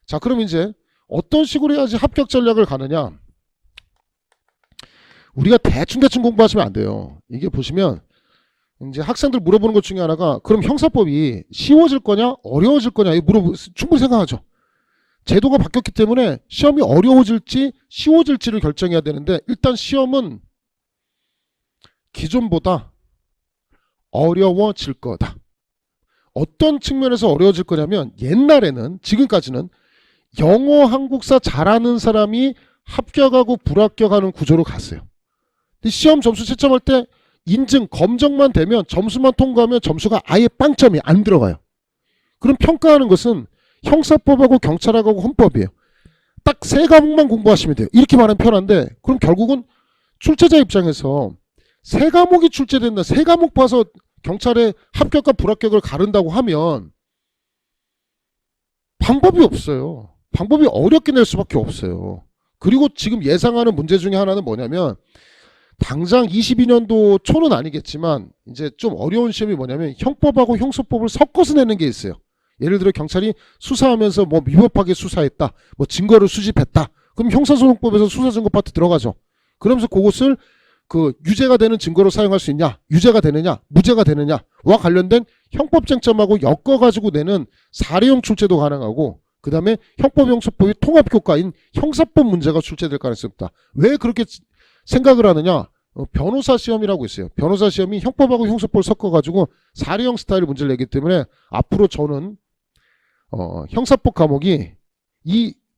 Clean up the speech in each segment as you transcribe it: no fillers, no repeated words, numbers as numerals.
자, 그럼 이제 어떤 식으로 해야지 합격 전략을 가느냐. 우리가 대충 공부하시면 안 돼요. 이게 보시면 이제 학생들 물어보는 것 중에 하나가 그럼 형사법이 쉬워질 거냐 어려워질 거냐 이거 충분히 생각하죠. 제도가 바뀌었기 때문에 시험이 어려워질지 쉬워질지를 결정해야 되는데 일단 시험은 기존보다 어려워질 거다. 어떤 측면에서 어려워질 거냐면 옛날에는 지금까지는 영어 한국사 잘하는 사람이 합격하고 불합격하는 구조로 갔어요. 근데 시험 점수 채점할 때 인증 검정만 되면 점수만 통과하면 점수가 아예 빵점이 안 들어가요. 그럼 평가하는 것은 형사법하고 경찰하고 헌법이에요. 딱 세 과목만 공부하시면 돼요. 이렇게 말하면 편한데 그럼 결국은 출제자 입장에서 세 과목이 출제된다. 세 과목 봐서 경찰의 합격과 불합격을 가른다고 하면 방법이 없어요. 방법이 어렵게 낼 수밖에 없어요. 그리고 지금 예상하는 문제 중에 하나는 뭐냐면 당장 22년도 초는 아니겠지만 이제 좀 어려운 시험이 뭐냐면 형법하고 형소법을 섞어서 내는 게 있어요. 예를 들어 경찰이 수사하면서 뭐 위법하게 수사했다, 뭐 증거를 수집했다. 그럼 형사소송법에서 수사증거 파트 들어가죠. 그러면서 그것을 그 유죄가 되는 증거로 사용할 수 있냐, 유죄가 되느냐, 무죄가 되느냐와 관련된 형법 쟁점하고 엮어가지고 내는 사례형 출제도 가능하고 그 다음에 형법, 형소법이 통합교과인 형사법 문제가 출제될 가능성이 있다. 왜 그렇게 생각을 하느냐? 변호사 시험이라고 있어요. 변호사 시험이 형법하고 형소법을 섞어가지고 사례형 스타일 문제를 내기 때문에 앞으로 저는 형사법 과목이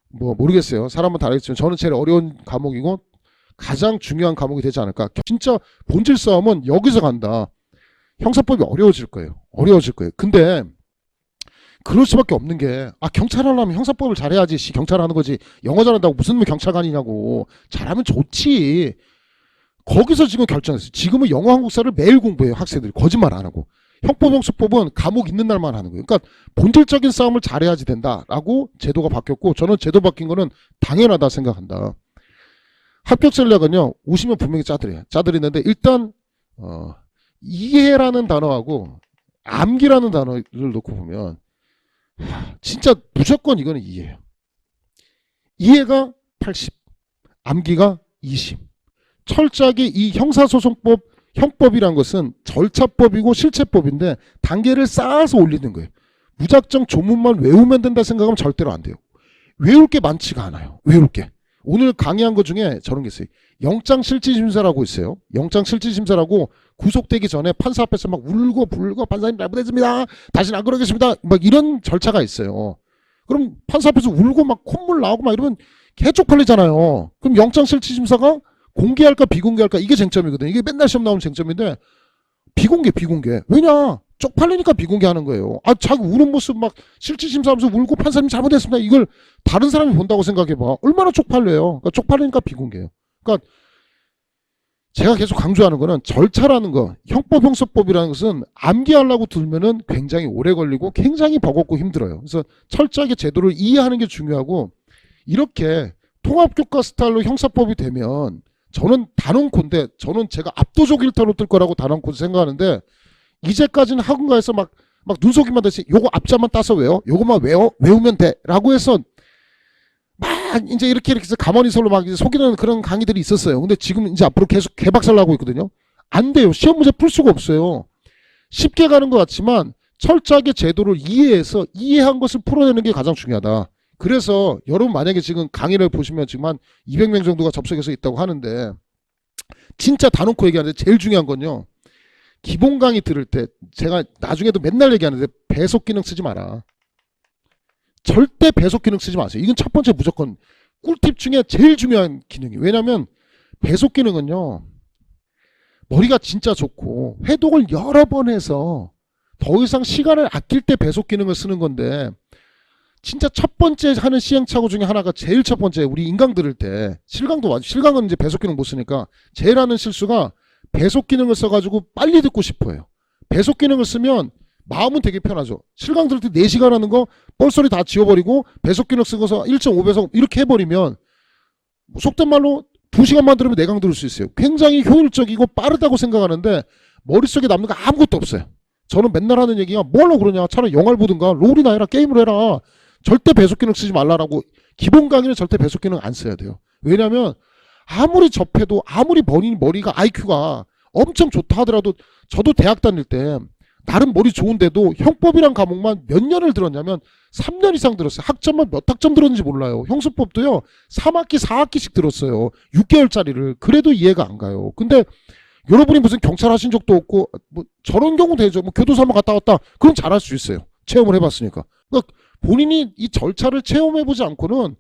뭐 모르겠어요. 사람은 다르겠지만 저는 제일 어려운 과목이고 가장 중요한 과목이 되지 않을까. 진짜 본질 싸움은 여기서 간다. 형사법이 어려워질 거예요. 어려워질 거예요. 근데 그럴 수밖에 없는 게 경찰 하려면 형사법을 잘해야지 경찰 하는 거지. 영어 잘한다고 무슨 경찰관이냐고. 잘하면 좋지. 거기서 지금 결정했어요. 지금은 영어 한국사를 매일 공부해요. 학생들이. 거짓말 안 하고. 형법 형소법은 과목 있는 날만 하는 거예요. 그러니까 본질적인 싸움을 잘해야지 된다라고 제도가 바뀌었고 저는 제도 바뀐 거는 당연하다 생각한다. 합격 전략은요. 오시면 분명히 짜들이에요. 짜들이는데 일단 이해라는 단어하고 암기라는 단어를 놓고 보면 진짜 무조건 이거는 이해예요. 이해가 80, 암기가 20. 철저하게 이 형사소송법, 형법이란 것은 절차법이고 실체법인데 단계를 쌓아서 올리는 거예요. 무작정 조문만 외우면 된다 생각하면 절대로 안 돼요. 외울 게 많지가 않아요. 외울 게. 오늘 강의한 것 중에 저런 게 있어요. 영장실질심사라고 있어요. 영장실질심사라고 구속되기 전에 판사 앞에서 막 울고 불고 판사님 잘못했습니다. 다시는 안 그러겠습니다. 막 이런 절차가 있어요. 그럼 판사 앞에서 울고 막 콧물 나오고 막 이러면 개쪽팔리잖아요. 그럼 영장실질심사가 공개할까 비공개할까 이게 쟁점이거든요. 이게 맨날 시험 나오는 쟁점인데 비공개. 왜냐? 쪽팔리니까 비공개하는 거예요. 자기 우는 모습 막 실질심사하면서 울고 판사님 잘못했습니다. 이걸 다른 사람이 본다고 생각해봐. 얼마나 쪽팔려요. 그러니까 쪽팔리니까 비공개예요. 그러니까 제가 계속 강조하는 거는 절차라는 거, 형법, 형소법이라는 것은 암기하려고 들면은 굉장히 오래 걸리고 굉장히 버겁고 힘들어요. 그래서 철저하게 제도를 이해하는 게 중요하고 이렇게 통합교과 스타일로 형사법이 되면 저는 단언컨대 저는 제가 압도적 일타로 뜰 거라고 단언컨대 생각하는데 이제까지는 학원가에서 막 눈속임만 대신 요거 앞자만 따서 외워 요거만 외우면 돼 라고 해서 막 이제 이렇게 해서 가만히 서로 막 속이는 그런 강의들이 있었어요. 근데 지금 이제 앞으로 계속 개박살 나고 있거든요. 안 돼요. 시험 문제 풀 수가 없어요. 쉽게 가는 것 같지만 철저하게 제도를 이해해서 이해한 것을 풀어내는 게 가장 중요하다. 그래서 여러분 만약에 지금 강의를 보시면 지금 한 200명 정도가 접속해서 있다고 하는데 진짜 다놓고 얘기하는데 제일 중요한 건요. 기본 강의 들을 때 제가 나중에도 맨날 얘기하는데 배속 기능 쓰지 마라. 절대 배속 기능 쓰지 마세요. 이건 첫 번째 무조건 꿀팁 중에 제일 중요한 기능이에요. 왜냐하면 배속 기능은요. 머리가 진짜 좋고 회독을 여러 번 해서 더 이상 시간을 아낄 때 배속 기능을 쓰는 건데 진짜 첫 번째 하는 시행착오 중에 하나가 제일 첫 번째 우리 인강 들을 때 실강은 이제 배속 기능 못 쓰니까 제일 하는 실수가 배속 기능을 써가지고 빨리 듣고 싶어요. 배속 기능을 쓰면 마음은 되게 편하죠. 실강 들을 때 4시간 하는 거 뻘소리 다 지워버리고 배속 기능 쓰고서 1.5배속 이렇게 해버리면 속된 말로 2시간만 들으면 4강 들을 수 있어요. 굉장히 효율적이고 빠르다고 생각하는데 머릿속에 남는 거 아무것도 없어요. 저는 맨날 하는 얘기가 뭘로 그러냐. 차라리 영화를 보든가 롤이나 해라. 게임을 해라. 절대 배속 기능 쓰지 말라라고. 기본 강의는 절대 배속 기능 안 써야 돼요. 왜냐하면 아무리 접해도 아무리 본인 머리가 IQ가 엄청 좋다 하더라도 저도 대학 다닐 때 나름 머리 좋은데도 형법이란 과목만 몇 년을 들었냐면 3년 이상 들었어요. 학점만 몇 학점 들었는지 몰라요. 형수법도요 3학기 4학기씩 들었어요. 6개월짜리를. 그래도 이해가 안 가요. 근데 여러분이 무슨 경찰 하신 적도 없고 뭐 저런 경우 되죠. 뭐 교도소 한번 갔다 왔다 그럼 잘할 수 있어요. 체험을 해봤으니까. 그러니까 본인이 이 절차를 체험해보지 않고는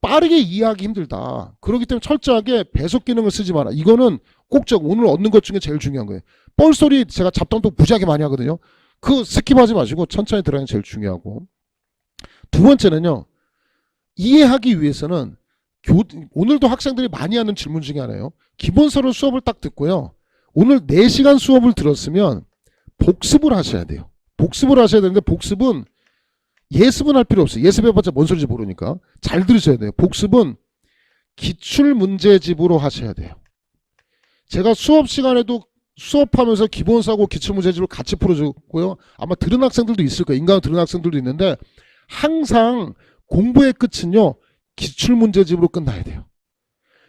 빠르게 이해하기 힘들다. 그렇기 때문에 철저하게 배속 기능을 쓰지 마라. 이거는 꼭 오늘 얻는 것 중에 제일 중요한 거예요. 뻘소리 제가 잡담도 무지하게 많이 하거든요. 그 스킵하지 마시고 천천히 들어가는 게 제일 중요하고. 두 번째는요. 이해하기 위해서는 오늘도 학생들이 많이 하는 질문 중에 하나예요. 기본서를 수업을 딱 듣고요. 오늘 4시간 수업을 들었으면 복습을 하셔야 돼요. 복습을 하셔야 되는데 복습은 예습은 할 필요 없어요. 예습해봤자 뭔 소리인지 모르니까. 잘 들으셔야 돼요. 복습은 기출문제집으로 하셔야 돼요. 제가 수업 시간에도 수업하면서 기본서하고 기출문제집을 같이 풀어주고요. 아마 들은 학생들도 있을 거예요. 인강 들은 학생들도 있는데 항상 공부의 끝은요. 기출문제집으로 끝나야 돼요.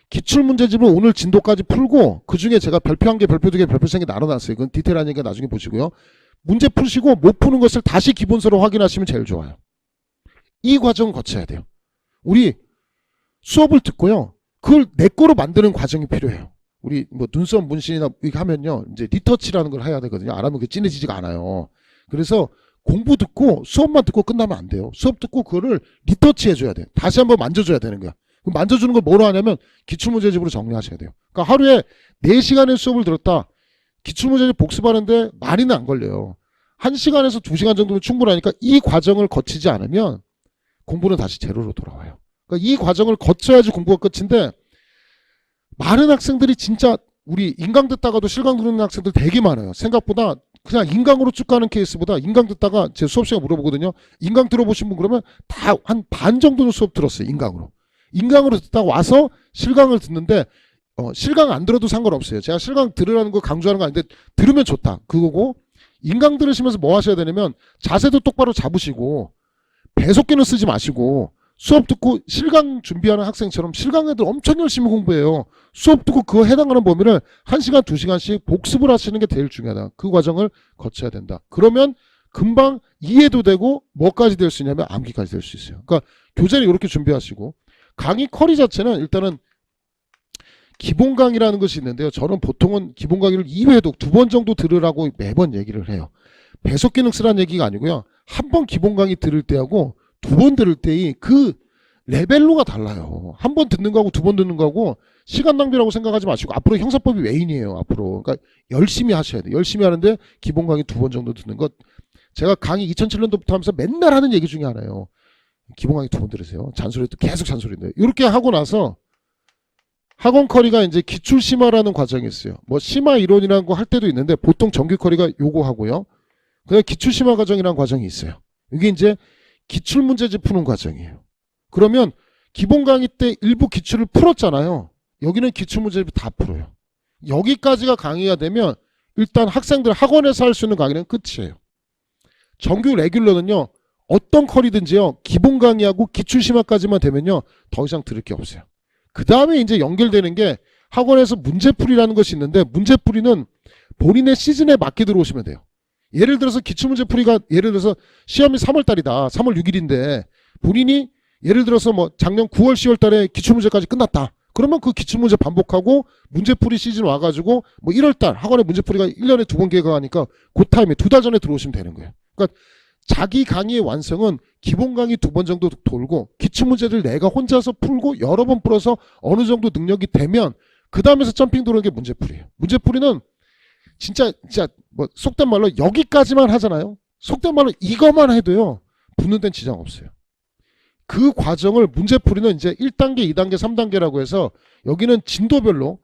기출문제집을 오늘 진도까지 풀고 그중에 제가 별표 1개, 별표 2개, 별표 3개 나눠놨어요. 그건 디테일한 얘기가 나중에 보시고요. 문제 푸시고 못 푸는 것을 다시 기본서로 확인하시면 제일 좋아요. 이 과정을 거쳐야 돼요. 우리 수업을 듣고요. 그걸 내 거로 만드는 과정이 필요해요. 우리 뭐 눈썹 문신이나 이렇게 하면요. 이제 리터치라는 걸 해야 되거든요. 안 하면 그게 진해지지가 않아요. 그래서 공부 듣고 수업만 듣고 끝나면 안 돼요. 수업 듣고 그거를 리터치 해줘야 돼요. 다시 한번 만져줘야 되는 거야. 그럼 만져주는 걸 뭐로 하냐면 기출문제집으로 정리하셔야 돼요. 그러니까 하루에 4시간의 수업을 들었다. 기출문제집 복습하는데 많이는 안 걸려요. 1시간에서 2시간 정도면 충분하니까 이 과정을 거치지 않으면 공부는 다시 제로로 돌아와요. 그러니까 이 과정을 거쳐야지 공부가 끝인데 많은 학생들이 진짜 우리 인강 듣다가도 실강 듣는 학생들 되게 많아요. 생각보다 그냥 인강으로 쭉 가는 케이스보다 인강 듣다가 제 수업 시간 물어보거든요. 인강 들어보신 분 그러면 다 한 반 정도는 수업 들었어요. 인강으로. 인강으로 듣다가 와서 실강을 듣는데 실강 안 들어도 상관없어요. 제가 실강 들으라는 거 강조하는 거 아닌데 들으면 좋다. 그거고 인강 들으시면서 뭐 하셔야 되냐면 자세도 똑바로 잡으시고 배속기는 쓰지 마시고 수업 듣고 실강 준비하는 학생처럼 실강 애들 엄청 열심히 공부해요. 수업 듣고 그거 해당하는 범위를 1시간, 2시간씩 복습을 하시는 게 제일 중요하다. 그 과정을 거쳐야 된다. 그러면 금방 이해도 되고 뭐까지 될 수 있냐면 암기까지 될 수 있어요. 그러니까 교재를 이렇게 준비하시고 강의 커리 자체는 일단은 기본 강의라는 것이 있는데요. 저는 보통은 기본 강의를 2회독 2번 정도 들으라고 매번 얘기를 해요. 배속 기능 쓰라는 얘기가 아니고요. 한 번 기본 강의 들을 때하고 2번 들을 때의 그 레벨로가 달라요. 한 번 듣는 거하고 2번 듣는 거하고 시간 낭비라고 생각하지 마시고 앞으로 형사법이 메인이에요. 앞으로. 그러니까 열심히 하셔야 돼요. 열심히 하는데 기본 강의 2번 정도 듣는 것. 제가 강의 2007년도부터 하면서 맨날 하는 얘기 중에 하나예요. 기본 강의 2번 들으세요. 잔소리도 계속 잔소리인데. 이렇게 하고 나서 학원 커리가 이제 기출 심화라는 과정이 있어요. 뭐 심화 이론이라는 거 할 때도 있는데 보통 정규 커리가 요거 하고요. 그다음에 기출 심화 과정이라는 과정이 있어요. 이게 이제 기출 문제집 푸는 과정이에요. 그러면 기본 강의 때 일부 기출을 풀었잖아요. 여기는 기출 문제집을 다 풀어요. 여기까지가 강의가 되면 일단 학생들 학원에서 할 수 있는 강의는 끝이에요. 정규 레귤러는요. 어떤 커리든지요. 기본 강의하고 기출 심화까지만 되면요. 더 이상 들을 게 없어요. 그 다음에 이제 연결되는 게 학원에서 문제풀이라는 것이 있는데 문제풀이는 본인의 시즌에 맞게 들어오시면 돼요. 예를 들어서 기출문제풀이가 예를 들어서 시험이 3월달이다. 3월 6일인데 본인이 예를 들어서 뭐 작년 9월 10월 달에 기출문제까지 끝났다. 그러면 그 기출문제 반복하고 문제풀이 시즌 와가지고 뭐 1월달 학원에 문제풀이가 1년에 2번 개강하니까 그 타임에 2달 전에 들어오시면 되는 거예요. 그러니까 자기 강의의 완성은 기본 강의 2번 정도 돌고 기출문제를 내가 혼자서 풀고 여러 번 풀어서 어느 정도 능력이 되면 그 다음에서 점핑 도는 게 문제풀이에요. 문제풀이는 진짜 뭐 속된 말로 여기까지만 하잖아요. 속된 말로 이것만 해도요. 붙는 데는 지장 없어요. 그 과정을 문제풀이는 이제 1단계, 2단계, 3단계라고 해서 여기는 진도별로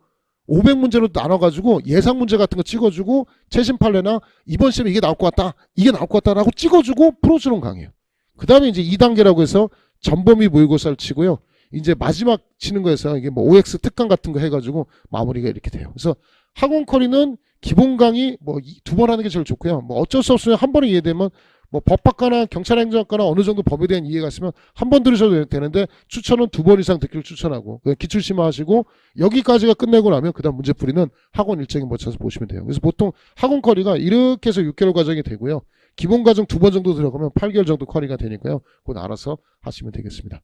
500문제로 나눠가지고 예상 문제 같은 거 찍어주고 최신 판례나 이번 시험에 이게 나올 것 같다, 이게 나올 것 같다라고 찍어주고 풀어주는 강의예요. 그 다음에 이제 2단계라고 해서 전범위 모의고사를 치고요. 이제 마지막 치는 거에서 이게 뭐 OX 특강 같은 거 해가지고 마무리가 이렇게 돼요. 그래서 학원 커리는 기본 강의 뭐 2번 하는 게 제일 좋고요. 뭐 어쩔 수 없으면 한 번에 이해되면 뭐 법학과나 경찰행정학과나 어느 정도 법에 대한 이해가 있으면 한 번 들으셔도 되는데 추천은 2번 이상 듣기를 추천하고 그냥 기출심화하시고 여기까지가 끝내고 나면 그다음 문제풀이는 학원 일정에 맞춰서 보시면 돼요. 그래서 보통 학원 쿼리가 이렇게 해서 6개월 과정이 되고요. 기본 과정 2번 정도 들어가면 8개월 정도 쿼리가 되니까요. 그건 알아서 하시면 되겠습니다.